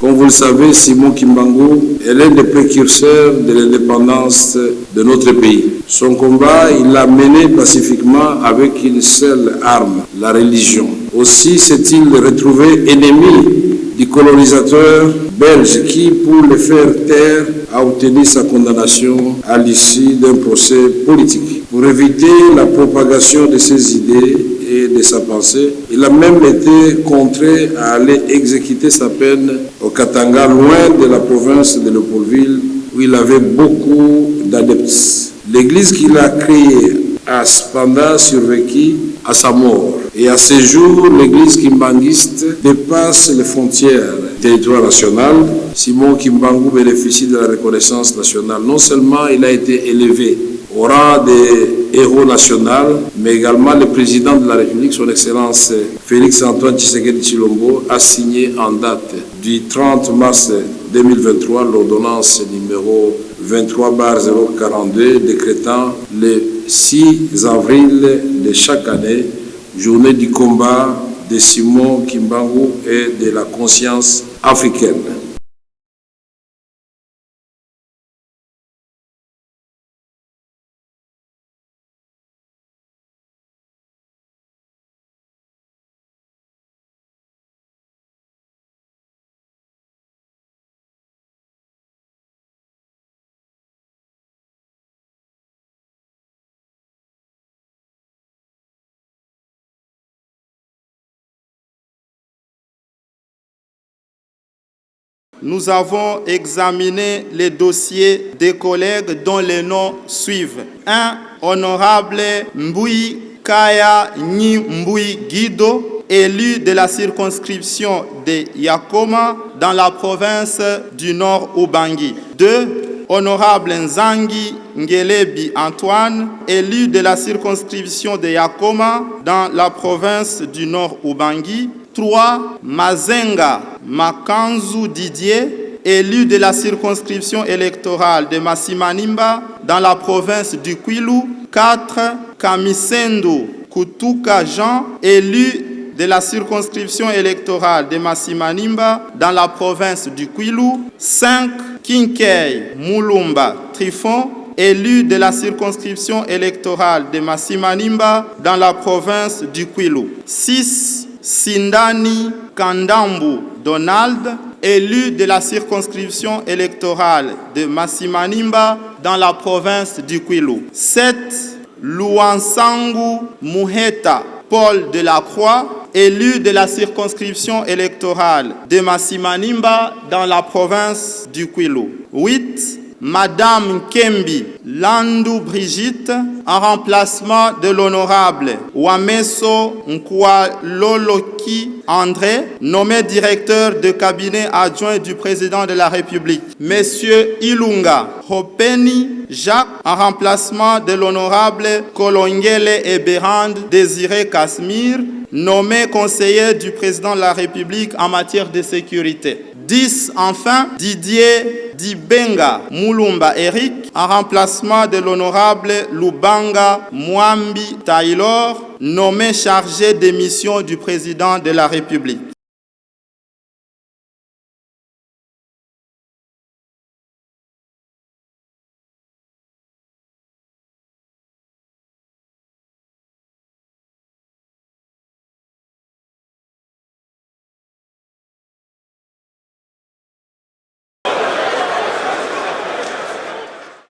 Comme vous le savez, Simon Kimbangu est l'un des précurseurs de l'indépendance de notre pays. Son combat, il l'a mené pacifiquement avec une seule arme, la religion. Aussi s'est-il retrouvé ennemi du colonisateur belge qui, pour le faire taire, a obtenu sa condamnation à l'issue d'un procès politique. Pour éviter la propagation de ses idées et de sa pensée, il a même été contraint à aller exécuter sa peine au Katanga, loin de la province de Léopoldville, où il avait beaucoup d'adeptes. L'église qu'il a créée a cependant survécu à sa mort. Et à ce jour, l'église kimbanguiste dépasse les frontières du territoire national. Simon Kimbangu bénéficie de la reconnaissance nationale. Non seulement il a été élevé au rang de héros national, mais également le président de la République, son Excellence Félix-Antoine Tshisekedi Tshilombo, a signé en date du 30 mars 2023 l'ordonnance numéro 23/042 décrétant le 6 avril de chaque année journée du combat de Simon Kimbangu et de la conscience africaine. Nous avons examiné les dossiers des collègues dont les noms suivent. 1. Honorable Mboui Kaya Nyi Mboui Guido, élu de la circonscription de Yakoma dans la province du Nord Ubangi. 2. Honorable Nzangi Ngelebi Antoine, élu de la circonscription de Yakoma dans la province du Nord Ubangi. 3. Mazenga Makanzu Didier, élu de la circonscription électorale de Masimanimba dans la province du Kwilu. 4. Kamisendo Kutuka Jean, élu de la circonscription électorale de Masimanimba dans la province du Kwilu. 5. Kinkei Mulumba Trifon, élu de la circonscription électorale de Masimanimba dans la province du Kwilu. 6. Sindani Kandambu Donald, élu de la circonscription électorale de Masimanimba dans la province du Kwilu. 7. Luansangu Muheta Paul de la Croix, élu de la circonscription électorale de Masimanimba dans la province du Kwilu. 8. Madame Kembi Landou Brigitte, en remplacement de l'honorable Wameso Nkwaloloki André, nommé directeur de cabinet adjoint du président de la République. Monsieur Ilunga Hopeni Jacques, en remplacement de l'honorable Kolongele Eberand Désiré Kasmir, nommé conseiller du président de la République en matière de sécurité. 10. Enfin, Didier Dibenga Mulumba Eric, en remplacement de l'honorable Lubanga Mwambi Taylor, nommé chargé des missions du président de la République.